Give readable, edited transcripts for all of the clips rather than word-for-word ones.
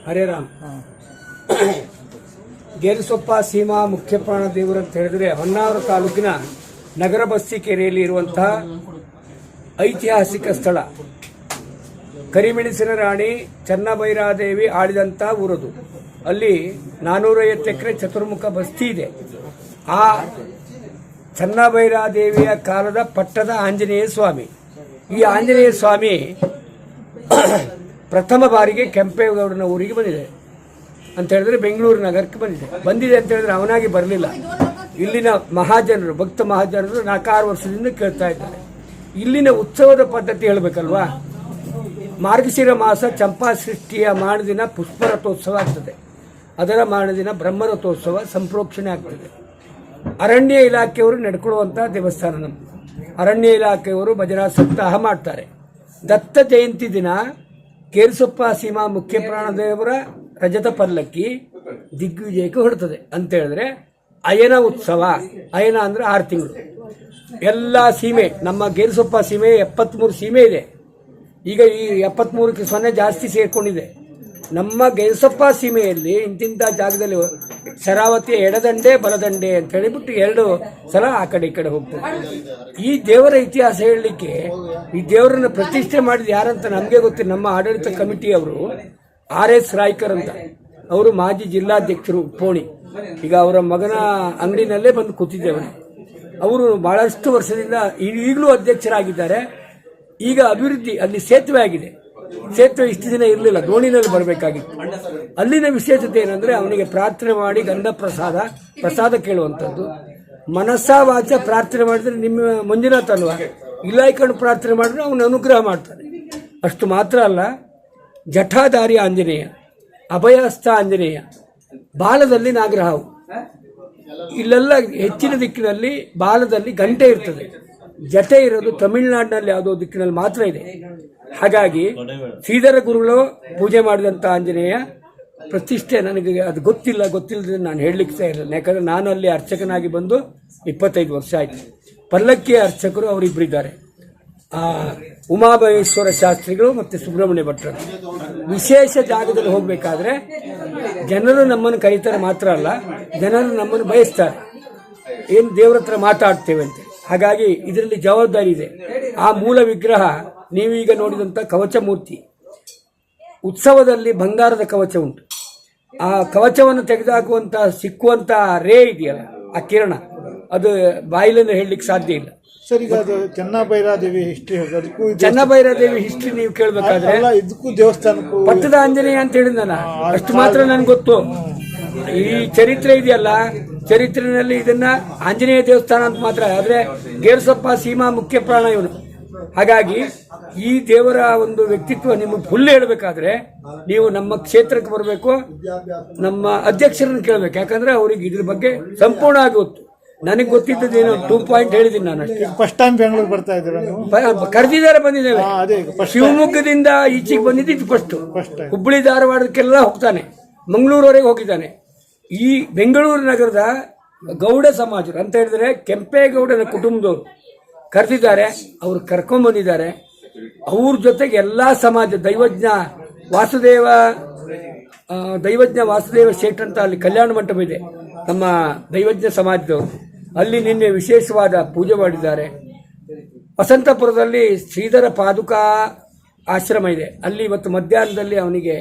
ಹರೇ ರಾಮ್. ಗೇರುಸೊಪ್ಪ ಸೀಮಾ ಮುಖ್ಯ ಪ್ರಾಣ ದೇವರು ಅಂತ ಹೇಳಿದ್ರೆ ಹೊನ್ನಾವರ ತಾಲೂಕಿನ ನಗರ ಬಸ್ತಿ ಕೆರೆಯಲ್ಲಿ ಇರುವಂತಹ ಐತಿಹಾಸಿಕ ಸ್ಥಳ. ಕರಿಮೆಣಸಿನ ರಾಣಿ ಚನ್ನಭೈರಾದೇವಿ ಆಳಿದಂಥ ಊರದು. ಅಲ್ಲಿ 450 ಎಕರೆ ಚತುರ್ಮುಖ ಬಸ್ತಿ ಇದೆ. ಆ ಚನ್ನಭೈರಾದೇವಿಯ ಕಾಲದ ಪಟ್ಟದ ಆಂಜನೇಯ ಸ್ವಾಮಿ. ಈ ಆಂಜನೇಯ ಸ್ವಾಮಿ ಪ್ರಥಮ ಬಾರಿಗೆ ಕೆಂಪೇಗೌಡನ ಊರಿಗೆ ಬಂದಿದೆ ಅಂತ ಹೇಳಿದ್ರೆ ಬೆಂಗಳೂರು ನಗರಕ್ಕೆ ಬಂದಿದೆ ಅಂತ ಹೇಳಿದ್ರೆ ಅವನಾಗಿ ಬರಲಿಲ್ಲ. ಇಲ್ಲಿನ ಮಹಾಜನರು, ಭಕ್ತ ಮಹಾಜನರು 4-6 ವರ್ಷದಿಂದ ಕೇಳ್ತಾ ಇದ್ದಾರೆ. ಇಲ್ಲಿನ ಉತ್ಸವದ ಪದ್ಧತಿ ಹೇಳಬೇಕಲ್ವಾ. ಮಾರ್ಗಶಿರ ಮಾಸ ಚಂಪಾ ಸೃಷ್ಟಿಯ ಮಾಣದಿನ ಪುಷ್ಪರಥೋತ್ಸವ ಆಗ್ತದೆ. ಅದರ ಮಾಣದಿನ ಬ್ರಹ್ಮರಥೋತ್ಸವ ಸಂಪ್ರೋಕ್ಷಣೆ ಆಗ್ತದೆ. ಅರಣ್ಯ ಇಲಾಖೆಯವರು ನಡ್ಕೊಳ್ಳುವಂಥ ದೇವಸ್ಥಾನ ನಮ್ಮದು. ಅರಣ್ಯ ಇಲಾಖೆಯವರು ಭಜನಾ ಸಪ್ತಾಹ ಮಾಡ್ತಾರೆ. ದತ್ತ ಜಯಂತಿ ದಿನ ಗೇರುಸೊಪ್ಪ ಸೀಮಾ ಮುಖ್ಯ ಪ್ರಾಣದೇವರ ರಜತ ಪಲ್ಲಕ್ಕಿ ದಿಗ್ವಿಜಯಕ್ಕೆ ಹೊರಡ್ತದೆ ಅಂತ ಹೇಳಿದ್ರೆ ಅಯನ ಉತ್ಸವ. ಅಯನ ಅಂದ್ರೆ 6 ತಿಂಗಳು. ಎಲ್ಲ ಸೀಮೆ, ನಮ್ಮ ಗೇರುಸೊಪ್ಪ ಸೀಮೆ 73 ಸೀಮೆ ಇದೆ. ಈಗ ಈ 73ಕ್ಕೆ 0 ಜಾಸ್ತಿ ಸೇರ್ಕೊಂಡಿದೆ. ನಮ್ಮ ಗೇರುಸೊಪ್ಪ ಸೀಮೆಯಲ್ಲಿ ಇಂತಿಂಥ ಜಾಗದಲ್ಲಿ ಶರಾವತಿಯ ಎಡದಂಡೆ ಬಲದಂಡೆ ಅಂತ ಹೇಳಿಬಿಟ್ಟು 2 ಸಲ ಆ ಕಡೆ ಈ ಕಡೆ ಹೋಗ್ತದೆ. ಈ ದೇವರ ಇತಿಹಾಸ ಹೇಳಲಿಕ್ಕೆ ಈ ದೇವರನ್ನು ಪ್ರತಿಷ್ಠೆ ಮಾಡಿದ ಯಾರಂತ ನಮಗೆ ಗೊತ್ತಿಲ್ಲ. ನಮ್ಮ ಆಡಳಿತ ಕಮಿಟಿಯವರು RS ರಾಯ್ಕರ್ ಅಂತ, ಅವರು ಮಾಜಿ ಜಿಲ್ಲಾಧ್ಯಕ್ಷರು ಪೋಣಿ. ಈಗ ಅವರ ಮಗನ ಅಂಗಡಿನಲ್ಲೇ ಬಂದು ಕೂತಿದ್ದೇವೆ. ಅವರು ಬಹಳಷ್ಟು ವರ್ಷದಿಂದ ಈಗಲೂ ಅಧ್ಯಕ್ಷರಾಗಿದ್ದಾರೆ. ಈಗ ಅಭಿವೃದ್ಧಿ, ಅಲ್ಲಿ ಸೇತುವೆ ಆಗಿದೆ. ಸೇತುವೆ ಇಷ್ಟು ದಿನ ಇರಲಿಲ್ಲ, ದೋಣಿನಲ್ಲಿ ಬರಬೇಕಾಗಿತ್ತು. ಅಲ್ಲಿನ ವಿಶೇಷತೆ ಏನಂದ್ರೆ ಅವನಿಗೆ ಪ್ರಾರ್ಥನೆ ಮಾಡಿ ಗಂಧ ಪ್ರಸಾದ ಕೇಳುವಂಥದ್ದು. ಮನಸ್ಸಾ ವಾಚ ಪ್ರಾರ್ಥನೆ ಮಾಡಿದ್ರೆ ನಿಮ್ಮ ಮಂಜುನಾಥ ಅಲ್ವಾ, ಇಲಾಖೆಯನ್ನು ಪ್ರಾರ್ಥನೆ ಮಾಡಿದ್ರೆ ಅವನು ಅನುಗ್ರಹ ಮಾಡ್ತಾನೆ. ಅಷ್ಟು ಮಾತ್ರ ಅಲ್ಲ, ಜಠಾಧಾರಿ ಆಂಜನೇಯ, ಅಭಯಹಸ್ತ ಆಂಜನೇಯ, ಬಾಲದಲ್ಲಿ ನಾಗರಹಾವು. ಇಲ್ಲೆಲ್ಲ ಹೆಚ್ಚಿನ ದಿಕ್ಕಿನಲ್ಲಿ ಬಾಲದಲ್ಲಿ ಗಂಟೆ ಇರ್ತದೆ. ಜಟೆ ಇರೋದು ತಮಿಳುನಾಡಿನಲ್ಲಿ ಯಾವುದೋ ದಿಕ್ಕಿನಲ್ಲಿ ಮಾತ್ರ ಇದೆ. ಹಾಗಾಗಿ ಶ್ರೀಧರ ಗುರುಗಳು ಪೂಜೆ ಮಾಡಿದಂಥ ಆಂಜನೇಯ ಪ್ರತಿಷ್ಠೆ ನನಗೆ ಅದು ಗೊತ್ತಿಲ್ಲದೆ ನಾನು ಹೇಳಲಿಕ್ಕೆ ಇರಲಿಲ್ಲ. ಯಾಕಂದರೆ ನಾನು ಅಲ್ಲಿ ಅರ್ಚಕನಾಗಿ ಬಂದು 25 ವರ್ಷ ಆಯಿತು. ಪಲ್ಲಕ್ಕಿಯ ಅರ್ಚಕರು ಅವರಿಬ್ಬರಿದ್ದಾರೆ, ಉಮಾಮಹೇಶ್ವರ ಶಾಸ್ತ್ರಿಗಳು ಮತ್ತು ಸುಬ್ರಹ್ಮಣ್ಯ ಭಟ್ರು. ವಿಶೇಷ ಜಾಗದಲ್ಲಿ ಹೋಗಬೇಕಾದ್ರೆ ಜನರು ನಮ್ಮನ್ನು ಕರೀತಾರೆ ಮಾತ್ರ ಅಲ್ಲ, ಜನರು ನಮ್ಮನ್ನು ಬಯಸ್ತಾರೆ, ಏನು ದೇವ್ರ ಹತ್ರ ಮಾತಾಡ್ತೇವೆ ಅಂತ. ಹಾಗಾಗಿ ಇದರಲ್ಲಿ ಜವಾಬ್ದಾರಿ ಇದೆ. ಆ ಮೂಲ ವಿಗ್ರಹ ನೀವೀಗ ನೋಡಿದಂಥ ಕವಚ ಮೂರ್ತಿ. ಉತ್ಸವದಲ್ಲಿ ಬಂಗಾರದ ಕವಚ ಉಂಟು. ಆ ಕವಚವನ್ನು ತೆಗೆದುಹಾಕುವಂಥ ಸಿಕ್ಕುವಂಥ ರೇ ಇದೆಯಲ್ಲ, ಆ ಕಿರಣ, ಅದು ಬಾಯಿಲಿಂದ ಹೇಳಲಿಕ್ಕೆ ಸಾಧ್ಯ ಇಲ್ಲ. ಸರ್, ಈಗ ಅದು ಚನ್ನಭೈರಾದೇವಿ ಹಿಸ್ಟ್ರಿ, ಚನ್ನಭೈರಾದೇವಿ ಹಿಸ್ಟ್ರಿ ನೀವು ಕೇಳಬೇಕಾದ್ರೆ ಇದಕ್ಕೂ ದೇವಸ್ಥಾನಕ್ಕೂ ಪಟ್ಟದ ಆಂಜನೇಯ ಅಂತ ಹೇಳಿದ್ನಲ್ಲ, ಅಷ್ಟು ಮಾತ್ರ ನನಗೆ ಗೊತ್ತು. ಈ ಚರಿತ್ರೆ ಇದೆಯಲ್ಲ, ಚರಿತ್ರೆಯಲ್ಲಿ ಇದನ್ನ ಆಂಜನೇಯ ದೇವಸ್ಥಾನ ಅಂತ ಮಾತ್ರ. ಆದ್ರೆ ಗೇರುಸೊಪ್ಪ ಸೀಮಾ ಮುಖ್ಯ ಪ್ರಾಣ ಇವನು. ಹಾಗಾಗಿ ಈ ದೇವರ ಒಂದು ವ್ಯಕ್ತಿತ್ವ ನಿಮಗೆ ಫುಲ್ ಹೇಳಬೇಕಾದ್ರೆ ನೀವು ನಮ್ಮ ಕ್ಷೇತ್ರಕ್ಕೆ ಬರಬೇಕು, ನಮ್ಮ ಅಧ್ಯಕ್ಷರನ್ನು ಕೇಳಬೇಕು. ಯಾಕಂದ್ರೆ ಅವ್ರಿಗೆ ಇದ್ರ ಬಗ್ಗೆ ಸಂಪೂರ್ಣವಾಗಿ ಗೊತ್ತು. ನನಗೆ ಗೊತ್ತಿದ್ದೇನು 2 ಪಾಯಿಂಟ್ ಹೇಳಿದ್ದೀನಿ ನಾನು ಅಷ್ಟೇ. ಫಸ್ಟ್ ಟೈಮ್ ಬೆಂಗಳೂರು ಬರ್ತಾ ಇದ್ದೀರಾ ನೀವು? ಕರೆದಿದ್ದಾರೆ, ಬಂದಿದ್ದೇವೆ. ಶಿವಮೊಗ್ಗದಿಂದ ಈಚೆಗೆ ಬಂದಿದ್ದು ಫಸ್ಟ್. ಹುಬ್ಬಳ್ಳಿ ಧಾರವಾಡಕ್ಕೆಲ್ಲ ಹೋಗ್ತಾನೆ, ಮಂಗಳೂರವರೆಗೆ ಹೋಗಿದ್ದಾನೆ. ಈ ಬೆಂಗಳೂರು ನಗರದ ಗೌಡ ಸಮಾಜರು ಅಂತ ಹೇಳಿದ್ರೆ ಕೆಂಪೇಗೌಡನ ಕುಟುಂಬದವರು ಕರೆದಿದ್ದಾರೆ. ಅವರು ಕರ್ಕೊಂಡ್ಬಂದಿದ್ದಾರೆ. ಅವ್ರ ಜೊತೆಗೆ ಎಲ್ಲಾ ಸಮಾಜ, ದೈವಜ್ಞ ವಾಸುದೇವ ಶೇಟ್ ಅಂತ ಅಲ್ಲಿ ಕಲ್ಯಾಣ ಮಂಟಪ ಇದೆ, ನಮ್ಮ ದೈವಜ್ಞ ಸಮಾಜದವರು. ಅಲ್ಲಿ ನಿನ್ನೆ ವಿಶೇಷವಾದ ಪೂಜೆ ಮಾಡಿದ್ದಾರೆ. ವಸಂತಪುರದಲ್ಲಿ ಶ್ರೀಧರ ಪಾದುಕಾ ಆಶ್ರಮ ಇದೆ. ಅಲ್ಲಿ ಇವತ್ತು ಮಧ್ಯಾಹ್ನದಲ್ಲಿ ಅವನಿಗೆ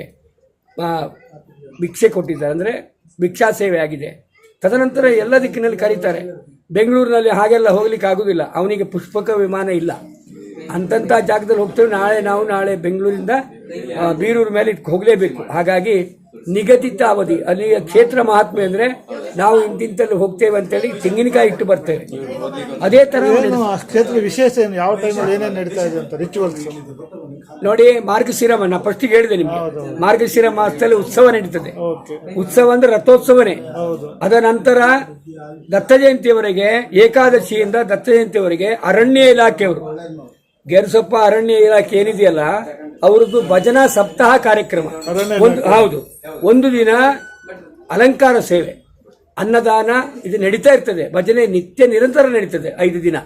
ಭಿಕ್ಷೆ ಕೊಟ್ಟಿದ್ದಾರೆ, ಅಂದರೆ ಭಿಕ್ಷಾ ಸೇವೆ ಆಗಿದೆ. ತದನಂತರ ಎಲ್ಲ ದಿಕ್ಕಿನಲ್ಲಿ ಕರೀತಾರೆ. ಬೆಂಗಳೂರಿನಲ್ಲಿ ಹಾಗೆಲ್ಲ ಹೋಗ್ಲಿಕ್ಕೆ ಆಗುದಿಲ್ಲ, ಅವನಿಗೆ ಪುಷ್ಪಕ ವಿಮಾನ ಇಲ್ಲ. ಅಂತಂಥ ಜಾಗದಲ್ಲಿ ಹೋಗ್ತೇವೆ. ನಾಳೆ ಬೆಂಗಳೂರಿಂದ ಬೀರೂರು ಮೇಲೆ ಹೋಗಲೇಬೇಕು. ಹಾಗಾಗಿ ನಿಗದಿತ ಅವಧಿ, ಅಲ್ಲಿಯ ಕ್ಷೇತ್ರ ಮಹಾತ್ಮೆ ಅಂದರೆ ನಾವು ಇಂತಿಂತಲ್ಲಿ ಹೋಗ್ತೇವೆ ಅಂತೇಳಿ ತೆಂಗಿನಕಾಯಿ ಇಟ್ಟು ಬರ್ತೇವೆ. ಅದೇ ತರ ಕ್ಷೇತ್ರ ವಿಶೇಷ ಯಾವ ಟೈಮಲ್ಲಿ ಏನೇನು ನಡೀತಾ ಇದೆ ಅಂತ ರಿಚುವಲ್ಸ್ ನೋಡಿ. ಮಾರ್ಗಶಿರ ನಾ ಫಸ್ಟಿಗೆ ಹೇಳಿದೆ ನಿಮಗೆ, ಮಾರ್ಗಶಿರ ಮಾಸದಲ್ಲಿ ಉತ್ಸವ ನಡೀತದೆ. ಉತ್ಸವ ಅಂದ್ರೆ ರಥೋತ್ಸವನೇ. ಅದ ನಂತರ ದತ್ತ ಜಯಂತಿಯವರೆಗೆ, ಏಕಾದಶಿಯಿಂದ ದತ್ತ ಜಯಂತಿಯವರೆಗೆ ಅರಣ್ಯ ಇಲಾಖೆಯವರು, ಗೇರುಸೊಪ್ಪ ಅರಣ್ಯ ಇಲಾಖೆ ಏನಿದೆಯಲ್ಲ, ಅವ್ರದ್ದು ಭಜನಾ ಸಪ್ತಾಹ ಕಾರ್ಯಕ್ರಮ. ಹೌದು, ಒಂದು ದಿನ ಅಲಂಕಾರ ಸೇವೆ, ಅನ್ನದಾನ, ಇದು ನಡೀತಾ ಇರ್ತದೆ. ಭಜನೆ ನಿತ್ಯ ನಿರಂತರ ನಡೀತದೆ 5 ದಿನ.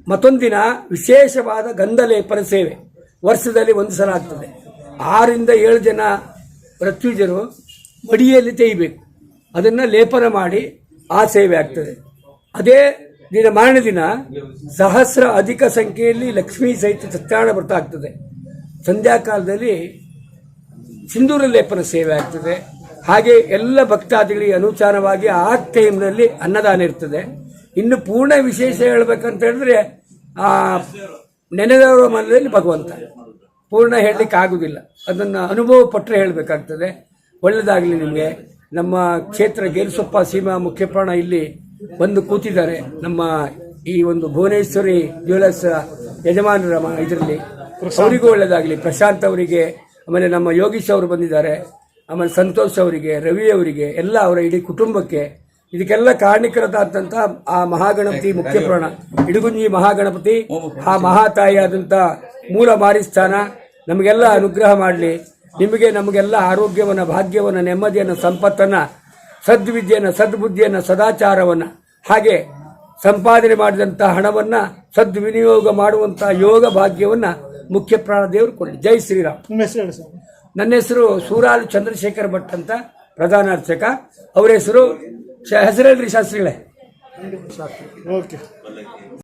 ಮತ್ತೊಂದು ದಿನ ವಿಶೇಷವಾದ ಗಂಧಲೇಪನ ಸೇವೆ ವರ್ಷದಲ್ಲಿ 1 ಸಲ ಆಗ್ತದೆ. 6 ರಿಂದ 7 ಜನ ಮೃತ್ಯುಂಜರು ಮಡಿಯಲ್ಲಿ ತೇಯಬೇಕು, ಅದನ್ನು ಲೇಪನ ಮಾಡಿ ಆ ಸೇವೆ ಆಗ್ತದೆ. ಅದೇ ದಿನ ಮಾರನೇ ದಿನ ಸಹಸ್ರ ಅಧಿಕ ಸಂಖ್ಯೆಯಲ್ಲಿ ಲಕ್ಷ್ಮೀ ಸಹಿತ ಸತ್ಯನಾರಾಯಣ ವ್ರತ ಆಗ್ತದೆ. ಸಂಧ್ಯಾಕಾಲದಲ್ಲಿ ಸಿಂಧೂರ ಲೇಪನ ಸೇವೆ ಆಗ್ತದೆ. ಹಾಗೆ ಎಲ್ಲ ಭಕ್ತಾದಿಗಳಿಗೆ ಅನುಸಾರವಾಗಿ ಆ ಟೈಮ್ನಲ್ಲಿ ಅನ್ನದಾನ ಇರ್ತದೆ. ಇನ್ನು ಪೂರ್ಣ ವಿಶೇಷ ಹೇಳ್ಬೇಕಂತ ಹೇಳಿದ್ರೆ ಆ ನೆನೆದವರ ಮನದಲ್ಲಿ ಭಗವಂತ, ಪೂರ್ಣ ಹೇಳಲಿಕ್ಕೆ ಆಗುವುದಿಲ್ಲ, ಅದನ್ನು ಅನುಭವ ಪಟ್ಟರೆ ಹೇಳಬೇಕಾಗ್ತದೆ. ಒಳ್ಳೆಯದಾಗಲಿ ನಿಮಗೆ. ನಮ್ಮ ಕ್ಷೇತ್ರ ಗೇರುಸೊಪ್ಪ ಸೀಮಾ ಮುಖ್ಯಪ್ರಾಣ ಇಲ್ಲಿ ಬಂದು ಕೂತಿದ್ದಾರೆ. ನಮ್ಮ ಈ ಒಂದು ಭುವನೇಶ್ವರಿ ಜ್ಯುವೆಲರ್ಸ್ ಯಜಮಾನರ ಇದರಲ್ಲಿ ಅವರಿಗೂ ಒಳ್ಳೆಯದಾಗಲಿ. ಪ್ರಶಾಂತ್ ಅವರಿಗೆ, ಆಮೇಲೆ ನಮ್ಮ ಯೋಗೀಶ್ ಅವರು ಬಂದಿದ್ದಾರೆ, ಆಮೇಲೆ ಸಂತೋಷ್ ಅವರಿಗೆ, ರವಿ ಅವರಿಗೆ, ಎಲ್ಲ ಅವರ ಇಡೀ ಕುಟುಂಬಕ್ಕೆ, ಇದಕ್ಕೆಲ್ಲ ಕಾರಣೀಕರದಾದಂಥ ಆ ಮಹಾಗಣಪತಿ ಮುಖ್ಯಪ್ರಾಣ ಇಡಗುಂಜಿ ಮಹಾಗಣಪತಿ, ಆ ಮಹಾತಾಯಿಯಾದಂಥ ಮೂಲ ಮಾರಿಸ್ಥಾನ ನಮಗೆಲ್ಲ ಅನುಗ್ರಹ ಮಾಡಲಿ. ನಿಮಗೆ ನಮಗೆಲ್ಲ ಆರೋಗ್ಯವನ್ನು, ಭಾಗ್ಯವನ್ನು, ನೆಮ್ಮದಿಯನ್ನು, ಸಂಪತ್ತನ್ನು, ಸದ್ವಿದ್ಯೆಯನ್ನು, ಸದ್ಬುದ್ಧಿಯನ್ನು, ಸದಾಚಾರವನ್ನು, ಹಾಗೆ ಸಂಪಾದನೆ ಮಾಡಿದಂಥ ಹಣವನ್ನು ಸದ್ವಿನಿಯೋಗ ಮಾಡುವಂಥ ಯೋಗ ಭಾಗ್ಯವನ್ನು ಮುಖ್ಯಪ್ರಾಣ ದೇವರು ಕೊಡಲಿ. ಜೈ ಶ್ರೀರಾಮ್. ನಿಮ್ಮ ಹೆಸರು ಹೇಳಿ ಸರ್. ನನ್ನ ಹೆಸರು ಸೂರಾಲು ಚಂದ್ರಶೇಖರ್ ಭಟ್ ಅಂತ, ಪ್ರಧಾನ ಅರ್ಚಕ. ಅವರ ಹೆಸರು ಹೆಸರೇಳ್ರಿ ಶಾಸ್ತ್ರಿಗಳೇ. ಓಕೆ.